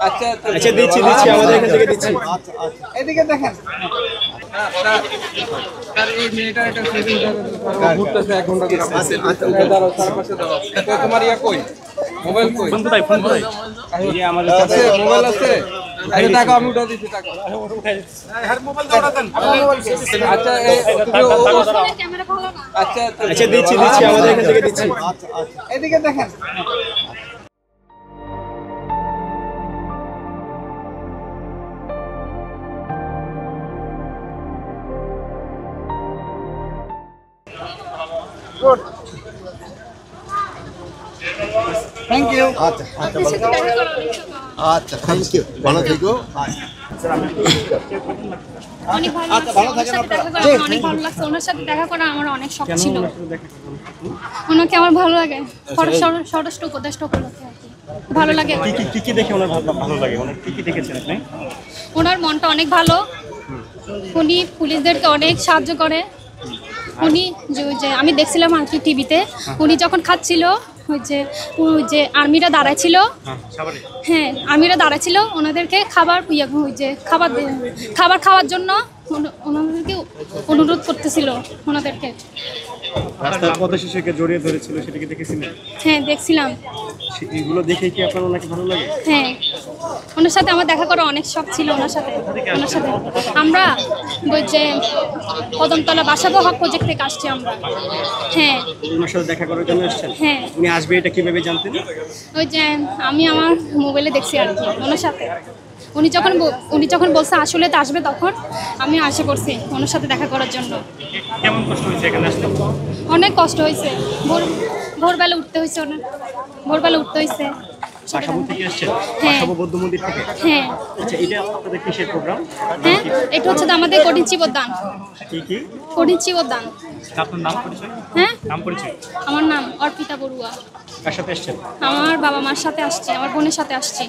আচ্ছা আচ্ছা দিচ্ছি আমাদের এখান থেকে দিচ্ছি। এদিকে দেখেন তার এই মেয়েটা একটা সেটিং ঘুরতেছে 1 ঘন্টা করে দাঁড়াও চারপাশে দাঁড়াও তোমার ইয়া কই মোবাইল কই ফোন কোথায় এই যে আমাদের আছে মোবাইল আছে আরে টাকা আমি উঠা দিছি টাকা হ্যাঁ মোবাইল দাও দেন আচ্ছা ক্যামেরা ভালো না। আচ্ছা আচ্ছা দিচ্ছি আমাদের এখান থেকে দিচ্ছি। এদিকে দেখেন গুড থ্যাংক ইউ আপনার সাথে দেখা করা অনেক সৌভাগ্য। আচ্ছা থ্যাংক ইউ ভালো থেকো অনেক ভালো লাগছে ওনার সাথে দেখা করা আমার অনেক ভালো লাগছে ওনার সাথে দেখা করা আমার অনেক শখ ছিল ওনাকে আমার ভালো লাগে ষড়ষ্ঠ উপদেষ্টা উপলক্ষে আর কি ভালো লাগে কি দেখে ওনার ভালো লাগে ওনার কি দেখেছেন আপনি? ওনার মনটা অনেক ভালো উনি পুলিশদেরকে অনেক সাহায্য করে উনি যে আমি দেখছিলাম আর কি টিভিতে উনি যখন খাচ্ছিল ওই যে আর্মিরা দাঁড়াইছিল হ্যাঁ আর্মিরা দাঁড়াইছিল ওনাদেরকে খাবার ওই যে খাবার খাওয়ার জন্য ওনাদেরকে অনুরোধ করতেছিল ওনাদেরকে রাস্তার পথ শিশুকে জড়িয়ে ধরেছিল সেটাকে দেখেছিলেন? হ্যাঁ দেখছিলাম এগুলো দেখে কি আপনার ওনাকে ভালো লাগে? হ্যাঁ ওনার সাথে আমার দেখা করা অনেক শখ ছিল ওনার সাথে আমরা ওই যে কদমতলা বাসাবো হক প্রজেক্ট থেকে আসছি আমরা হ্যাঁ ওনার সাথে দেখা করার জন্য এসেছেন? হ্যাঁ উনি আসবে এটা কিভাবে জানতেন? ওই যে আমি আমার মোবাইলে দেখছি আর কি ওনার সাথে উনি যখন বলছে আসলে তো আসবে তখন আমি আশা করছি ওনার সাথে দেখা করার জন্য। কেমন কষ্ট হয়েছে এখানে আসতে? অনেক কষ্ট হয়েছে ভোরবেলা উঠতে হয়েছে ভোরবেলা উঠতে হয়েছে বাসাবো থেকে এসেছেন? হ্যাঁ বাসাবো বৌদ্ধ মন্দির থেকে? হ্যাঁ আচ্ছা এটা আপনাদের কিসের প্রোগ্রাম? হ্যাঁ এটা হচ্ছে তো আমাদের কঠিন চিবদান কি কঠিন চিবদান। আপনার নাম পরিচয়? হ্যাঁ নাম পরিচয়? আমার নাম অর্পিতা বড়ুয়া। কার সাথে এসেছেন? আমার বাবা মার সাথে আসছি আমার বোনের সাথে আসছি।